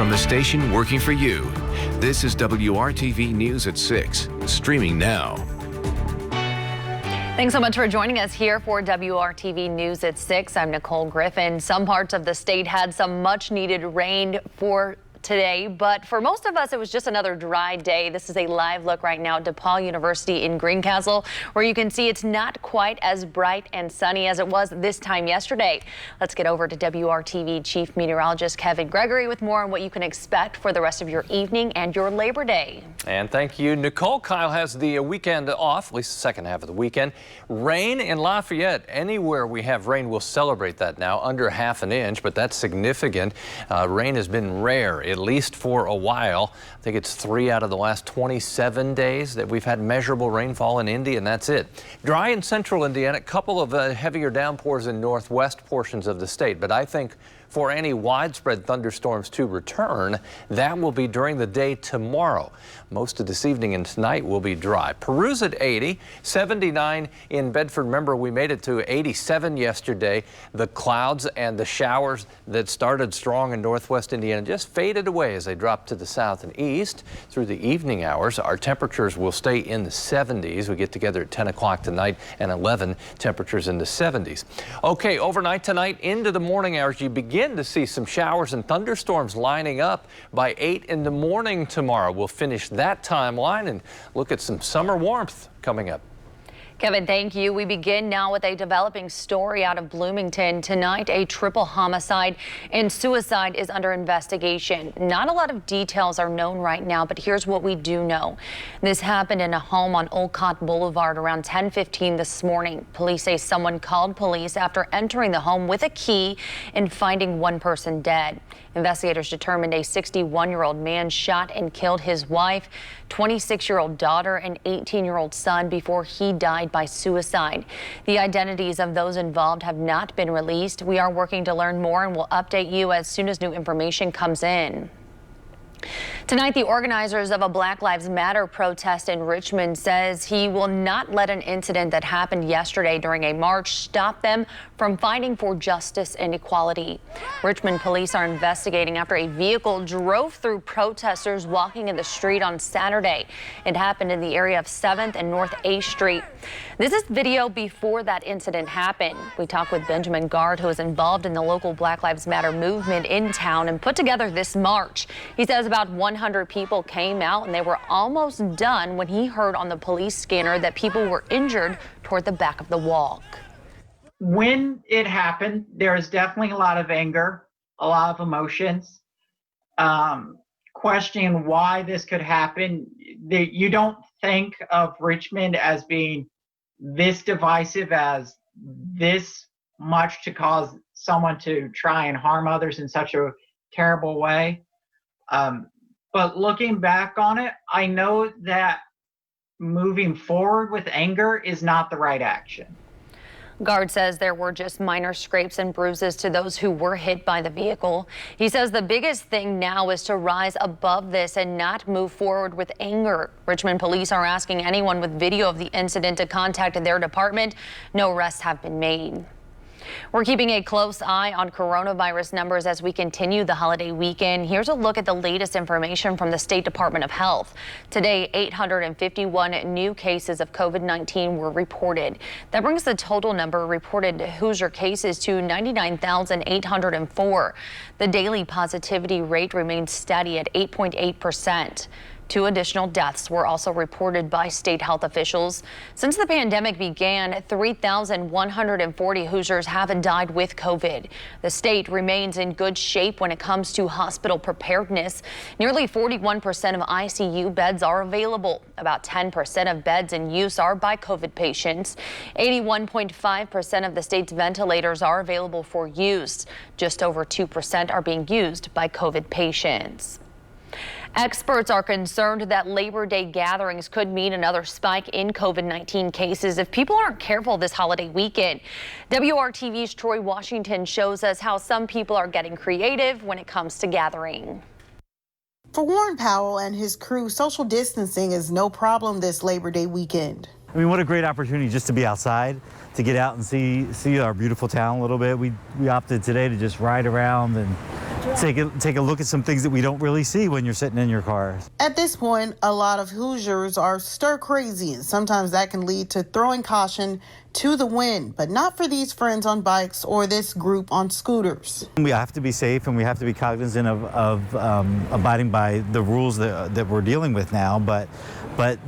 from the station working for you. This is WRTV News at 6, streaming now. Thanks so much for joining us here for WRTV News at 6. I'm Nicole Griffin. Some parts of the state had some much needed rain for today, but for most of us it was just another dry day. This is a live look right now at DePaul University in Greencastle, where you can see it's not quite as bright and sunny as it was this time yesterday. Let's get over to WRTV Chief Meteorologist Kevin Gregory with more on what you can expect for the rest of your evening and your Labor Day. And thank you, Nicole. Kyle has the weekend off, at least the second half of the weekend. Rain in Lafayette. Anywhere we have rain, we'll celebrate that now. Under ½ an inch, but that's significant. Rain has been rare, at least for a while. I think it's 3 out of the last 27 days that we've had measurable rainfall in Indy, and that's it. Dry in central Indiana, a couple of heavier downpours in northwest portions of the state, but I think for any widespread thunderstorms to return, that will be during the day tomorrow. Most of this evening and tonight will be dry. Peru's at 80, 79 in Bedford. Remember, we made it to 87 yesterday. The clouds and the showers that started strong in northwest Indiana just faded away as they dropped to the south and east. Through the evening hours, our temperatures will stay in the 70s. We get together at 10 o'clock tonight and 11, temperatures in the 70s. Okay, overnight tonight into the morning hours, you begin to see some showers and thunderstorms lining up by 8 in the morning tomorrow. We'll finish that timeline and look at some summer warmth coming up. Kevin, thank you. We begin now with a developing story out of Bloomington. Tonight, a triple homicide and suicide is under investigation. Not a lot of details are known right now, but here's what we do know. This happened in a home on Olcott Boulevard around 10:15 this morning. Police say someone called police after entering the home with a key and finding one person dead. Investigators determined a 61-year-old man shot and killed his wife, 26-year-old daughter, and 18-year-old son before he died by suicide. The identities of those involved have not been released. We are working to learn more and will update you as soon as new information comes in. Tonight, the organizers of a Black Lives Matter protest in Richmond says he will not let an incident that happened yesterday during a march stop them from fighting for justice and equality. Richmond police are investigating after a vehicle drove through protesters walking in the street on Saturday. It happened in the area of 7th and North A Street. This is video before that incident happened. We talked with Benjamin Gard, who is involved in the local Black Lives Matter movement in town and put together this march. He says about 100 people came out and they were almost done when he heard on the police scanner that people were injured toward the back of the walk. When it happened, there was definitely a lot of anger, a lot of emotions, questioning why this could happen. You don't think of Richmond as being this divisive, as this much to cause someone to try and harm others in such a terrible way. But looking back on it, I know that moving forward with anger is not the right action. Gard says there were just minor scrapes and bruises to those who were hit by the vehicle. He says the biggest thing now is to rise above this and not move forward with anger. Richmond police are asking anyone with video of the incident to contact their department. No arrests have been made. We're keeping a close eye on coronavirus numbers as we continue the holiday weekend. Here's a look at the latest information from the State Department of Health. Today, 851 new cases of COVID-19 were reported. That brings the total number reported Hoosier cases to 99,804. The daily positivity rate remains steady at 8.8%. 2 additional deaths were also reported by state health officials. Since the pandemic began, 3,140 Hoosiers have died with COVID. The state remains in good shape when it comes to hospital preparedness. Nearly 41% of ICU beds are available. About 10% of beds in use are by COVID patients. 81.5% of the state's ventilators are available for use. Just over 2% are being used by COVID patients. Experts are concerned that Labor Day gatherings could mean another spike in COVID-19 cases if people aren't careful this holiday weekend. WRTV's Troy Washington shows us how some people are getting creative when it comes to gathering. For Warren Powell and his crew, social distancing is no problem this Labor Day weekend. I mean, what a great opportunity just to be outside, to get out and see our beautiful town a little bit. We opted today to just ride around and take a look at some things that we don't really see when you're sitting in your car. At this point, a lot of Hoosiers are stir crazy, and sometimes that can lead to throwing caution to the wind, but not for these friends on bikes or this group on scooters. We have to be safe, and we have to be cognizant of abiding by the rules that we're dealing with now, but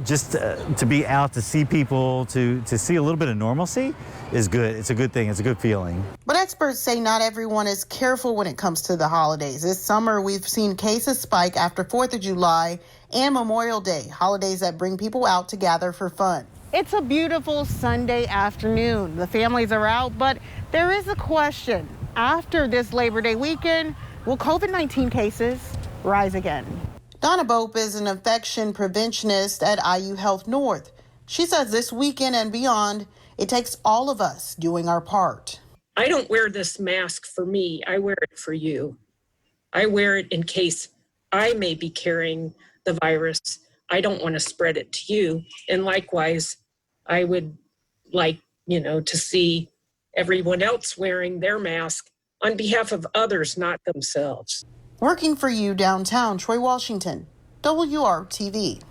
just to be out, to see people, to see a little bit of normalcy is good. It's a good thing. It's a good feeling. But experts say not everyone is careful when it comes to the holidays. This summer, we've seen cases spike after 4th of July and Memorial Day, holidays that bring people out to gather for fun. It's a beautiful Sunday afternoon. The families are out, but there is a question. After this Labor Day weekend, will COVID-19 cases rise again? Donna Bope is an infection preventionist at IU Health North. She says this weekend and beyond, it takes all of us doing our part. I don't wear this mask for me. I wear it for you. I wear it in case I may be carrying the virus. I don't want to spread it to you. And likewise, I would like, to see everyone else wearing their mask on behalf of others, not themselves. Working for you downtown, Troy Washington, WRTV.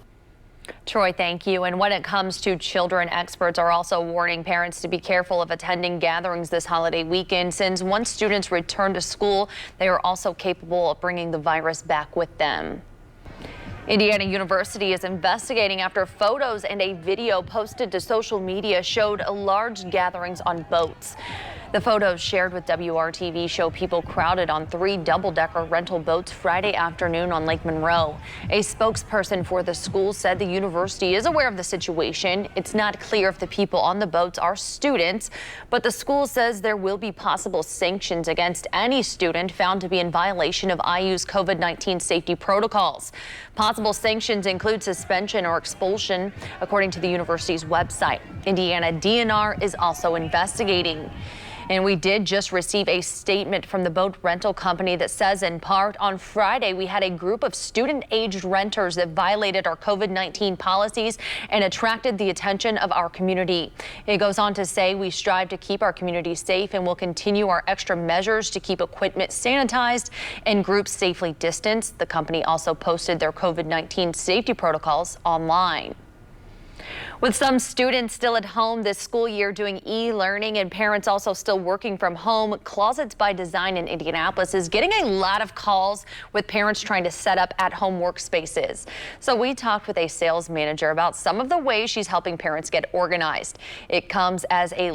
Troy, thank you. And when it comes to children, experts are also warning parents to be careful of attending gatherings this holiday weekend, since once students return to school, they are also capable of bringing the virus back with them. Indiana University is investigating after photos and a video posted to social media showed large gatherings on boats. The photos shared with WRTV show people crowded on 3 double-decker rental boats Friday afternoon on Lake Monroe. A spokesperson for the school said the university is aware of the situation. It's not clear if the people on the boats are students, but the school says there will be possible sanctions against any student found to be in violation of IU's COVID-19 safety protocols. Possible sanctions include suspension or expulsion, according to the university's website. Indiana DNR is also investigating. And we did just receive a statement from the boat rental company that says, in part, on Friday, we had a group of student-aged renters that violated our COVID-19 policies and attracted the attention of our community. It goes on to say, we strive to keep our community safe and will continue our extra measures to keep equipment sanitized and groups safely distanced. The company also posted their COVID-19 safety protocols online. With some students still at home this school year doing e-learning and parents also still working from home, Closets by Design in Indianapolis is getting a lot of calls with parents trying to set up at-home workspaces. So we talked with a sales manager about some of the ways she's helping parents get organized. It comes as a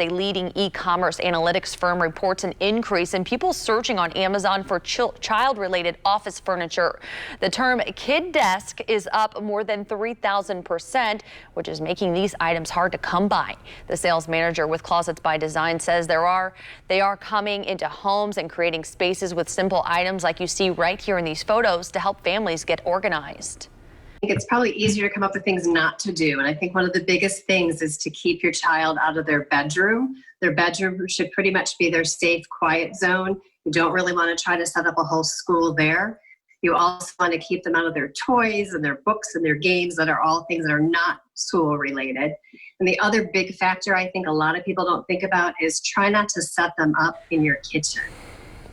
leading e-commerce analytics firm reports an increase in people searching on Amazon for child-related office furniture. The term kid desk is up more than 3,000%, which is making these items hard to come by. The sales manager with Closets by Design says they are coming into homes and creating spaces with simple items like you see right here in these photos to help families get organized. I think it's probably easier to come up with things not to do. And I think one of the biggest things is to keep your child out of their bedroom. Their bedroom should pretty much be their safe, quiet zone. You don't really want to try to set up a whole school there. You also want to keep them out of their toys and their books and their games that are all things that are not school related. And the other big factor I think a lot of people don't think about is try not to set them up in your kitchen.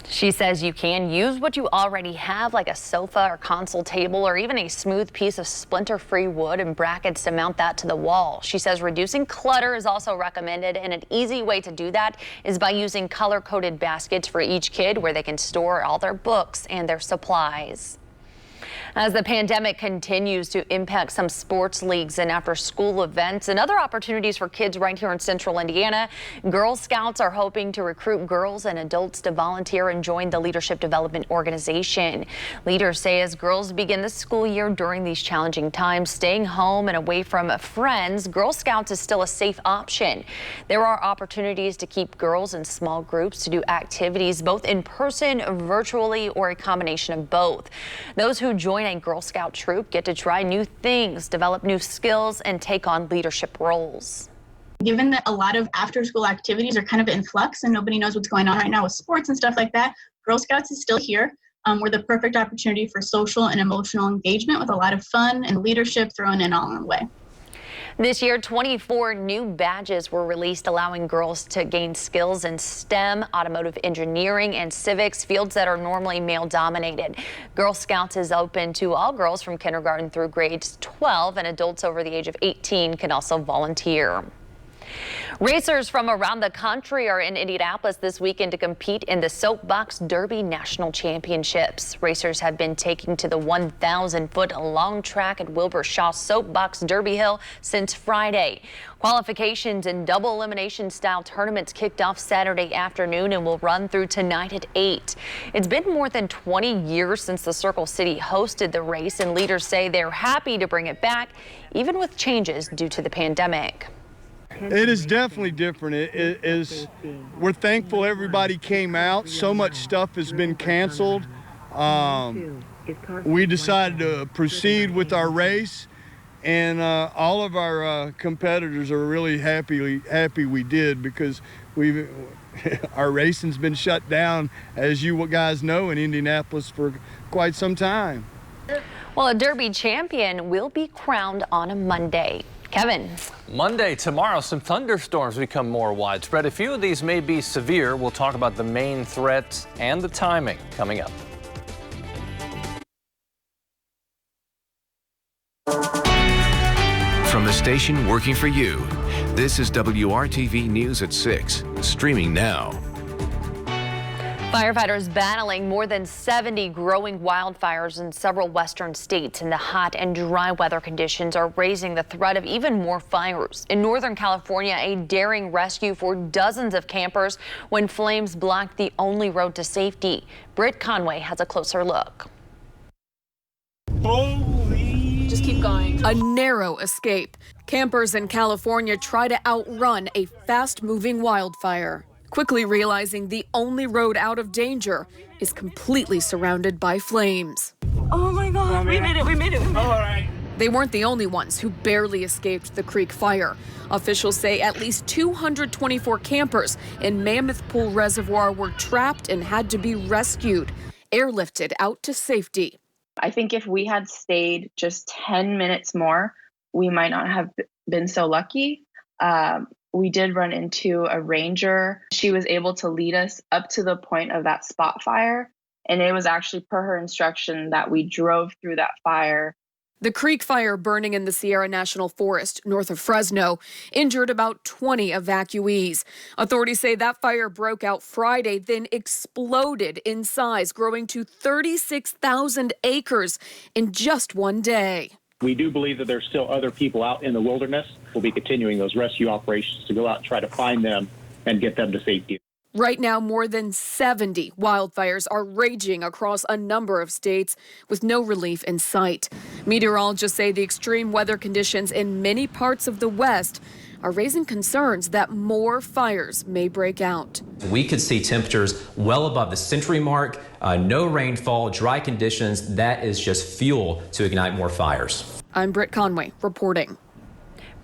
She says you can use what you already have, like a sofa or console table or even a smooth piece of splinter-free wood and brackets to mount that to the wall. She says reducing clutter is also recommended, and an easy way to do that is by using color-coded baskets for each kid where they can store all their books and their supplies. As the pandemic continues to impact some sports leagues and after-school events and other opportunities for kids right here in central Indiana, Girl Scouts are hoping to recruit girls and adults to volunteer and join the Leadership Development Organization. Leaders say as girls begin the school year during these challenging times, staying home and away from friends, Girl Scouts is still a safe option. There are opportunities to keep girls in small groups to do activities both in person, virtually, or a combination of both. Those who join a Girl Scout troop get to try new things, develop new skills, and take on leadership roles. Given that a lot of after-school activities are kind of in flux and nobody knows what's going on right now with sports and stuff like that, Girl Scouts is still here. We're the perfect opportunity for social and emotional engagement with a lot of fun and leadership thrown in all in one way. This year, 24 new badges were released, allowing girls to gain skills in STEM, automotive engineering, and civics, fields that are normally male-dominated. Girl Scouts is open to all girls from kindergarten through grades 12, and adults over the age of 18 can also volunteer. Racers from around the country are in Indianapolis this weekend to compete in the Soapbox Derby National Championships. Racers have been taking to the 1,000-foot long track at Wilbur Shaw Soapbox Derby Hill since Friday. Qualifications and double elimination style tournaments kicked off Saturday afternoon and will run through tonight at 8. It's been more than 20 years since the Circle City hosted the race, and leaders say they're happy to bring it back, even with changes due to the pandemic. It is definitely different. We're thankful everybody came out. So much stuff has been canceled. We decided to proceed with our race, and all of our competitors are really happy we did, because our racing's been shut down, as you guys know, in Indianapolis for quite some time. Well, a Derby champion will be crowned on a Monday. Kevin. Monday, tomorrow, some thunderstorms become more widespread. A few of these may be severe. We'll talk about the main threats and the timing coming up. From the station working for you, this is WRTV News at 6, streaming now. Firefighters battling more than 70 growing wildfires in several western states, and the hot and dry weather conditions are raising the threat of even more fires. In Northern California, a daring rescue for dozens of campers when flames blocked the only road to safety. Britt Conway has a closer look. Holy! Just keep going. A narrow escape. Campers in California try to outrun a fast-moving wildfire, quickly realizing the only road out of danger is completely surrounded by flames. Oh my God, we made it, we made it, we made it. All right. They weren't the only ones who barely escaped the creek fire. Officials say at least 224 campers in Mammoth Pool Reservoir were trapped and had to be rescued, airlifted out to safety. I think if we had stayed just 10 minutes more, we might not have been so lucky. We did run into a ranger. She was able to lead us up to the point of that spot fire. And it was actually per her instruction that we drove through that fire. The creek fire burning in the Sierra National Forest north of Fresno injured about 20 evacuees. Authorities say that fire broke out Friday, then exploded in size, growing to 36,000 acres in just one day. We do believe that there's still other people out in the wilderness. We'll be continuing those rescue operations to go out and try to find them and get them to safety. Right now, more than 70 wildfires are raging across a number of states with no relief in sight. Meteorologists say the extreme weather conditions in many parts of the West are raising concerns that more fires may break out. We could see temperatures well above the century mark, no rainfall, dry conditions. That is just fuel to ignite more fires. I'm Britt Conway reporting.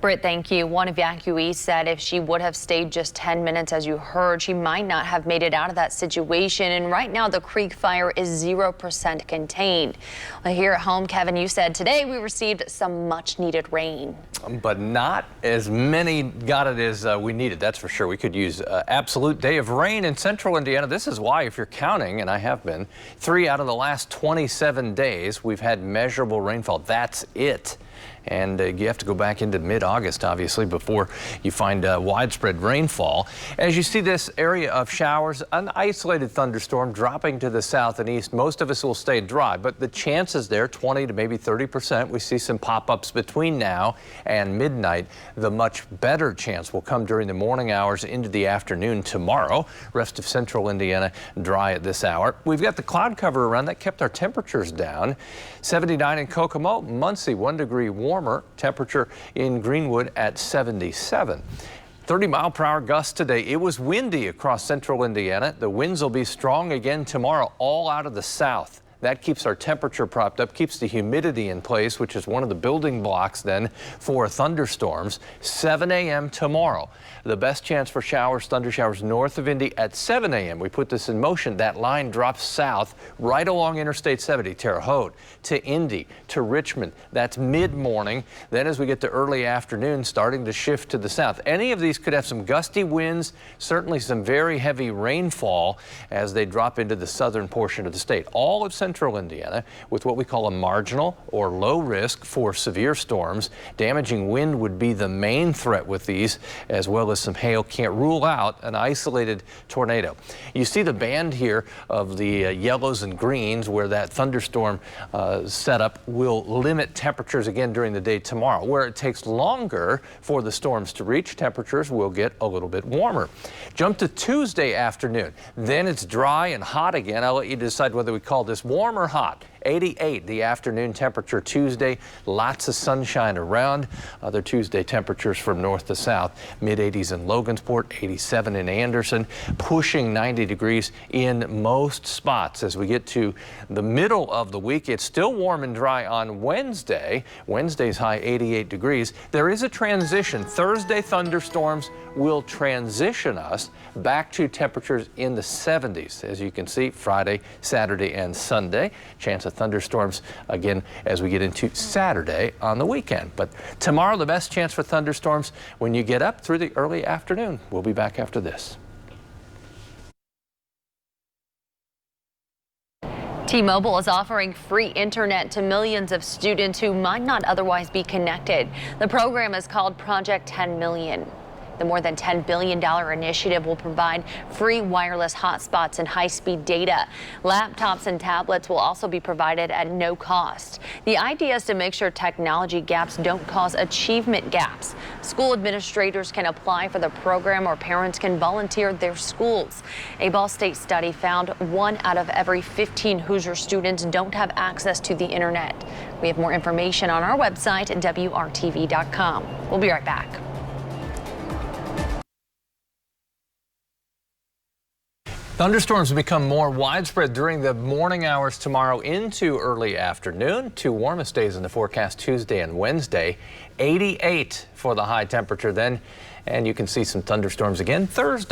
Britt, thank you. One evacuee said if she would have stayed just 10 minutes, as you heard, she might not have made it out of that situation. And right now, the creek fire is 0% contained. Well, here at home, Kevin, you said today we received some much needed rain. But not as many got it as we needed, that's for sure. We could use an absolute day of rain in central Indiana. This is why, if you're counting, and I have been, 3 out of the last 27 days, we've had measurable rainfall. That's it. And you have to go back into mid-August, obviously, before you find widespread rainfall. As you see this area of showers, an isolated thunderstorm dropping to the south and east. Most of us will stay dry, but the chances there, 20 to maybe 30%. We see some pop-ups between now and midnight. The much better chance will come during the morning hours into the afternoon tomorrow. Rest of central Indiana dry at this hour. We've got the cloud cover around that kept our temperatures down. 79 in Kokomo, Muncie 1 degree warmer, temperature in Greenwood at 77. 30-mile-per-hour gusts today. It was windy across central Indiana. The winds will be strong again tomorrow, all out of the south. That keeps our temperature propped up, keeps the humidity in place, which is one of the building blocks then for thunderstorms. 7 a.m. tomorrow. The best chance for showers, thunder showers north of Indy at 7 a.m. We put this in motion. That line drops south right along Interstate 70, Terre Haute to Indy to Richmond. That's mid-morning. Then as we get to early afternoon, starting to shift to the south. Any of these could have some gusty winds, certainly some very heavy rainfall as they drop into the southern portion of the state. All of central Indiana with what we call a marginal or low risk for severe storms. Damaging wind would be the main threat with these, as well as some hail. Can't rule out an isolated tornado. You see the band here of the yellows and greens where that thunderstorm setup will limit temperatures again during the day tomorrow. Where it takes longer for the storms to reach, temperatures will get a little bit warmer. Jump to Tuesday afternoon. Then it's dry and hot again. I'll let you decide whether we call this warm or hot. 88 the afternoon temperature Tuesday. Lots of sunshine around. Other Tuesday temperatures from north to south. Mid-80s in Logansport, 87 in Anderson, pushing 90 degrees in most spots. As we get to the middle of the week, it's still warm and dry on Wednesday. Wednesday's high 88 degrees. There is a transition. Thursday thunderstorms will transition us back to temperatures in the 70s. As you can see, Friday, Saturday, and Sunday. Chance of thunderstorms again as we get into Saturday on the weekend. But tomorrow, the best chance for thunderstorms when you get up through the early afternoon. We'll be back after this. T-Mobile is offering free internet to millions of students who might not otherwise be connected. The program is called Project 10 Million. The more than $10 billion initiative will provide free wireless hotspots and high-speed data. Laptops and tablets will also be provided at no cost. The idea is to make sure technology gaps don't cause achievement gaps. School administrators can apply for the program or parents can volunteer at their schools. A Ball State study found 1 out of every 15 Hoosier students don't have access to the internet. We have more information on our website at WRTV.com. We'll be right back. Thunderstorms will become more widespread during the morning hours tomorrow into early afternoon. 2 warmest days in the forecast Tuesday and Wednesday. 88 for the high temperature then. And you can see some thunderstorms again Thursday.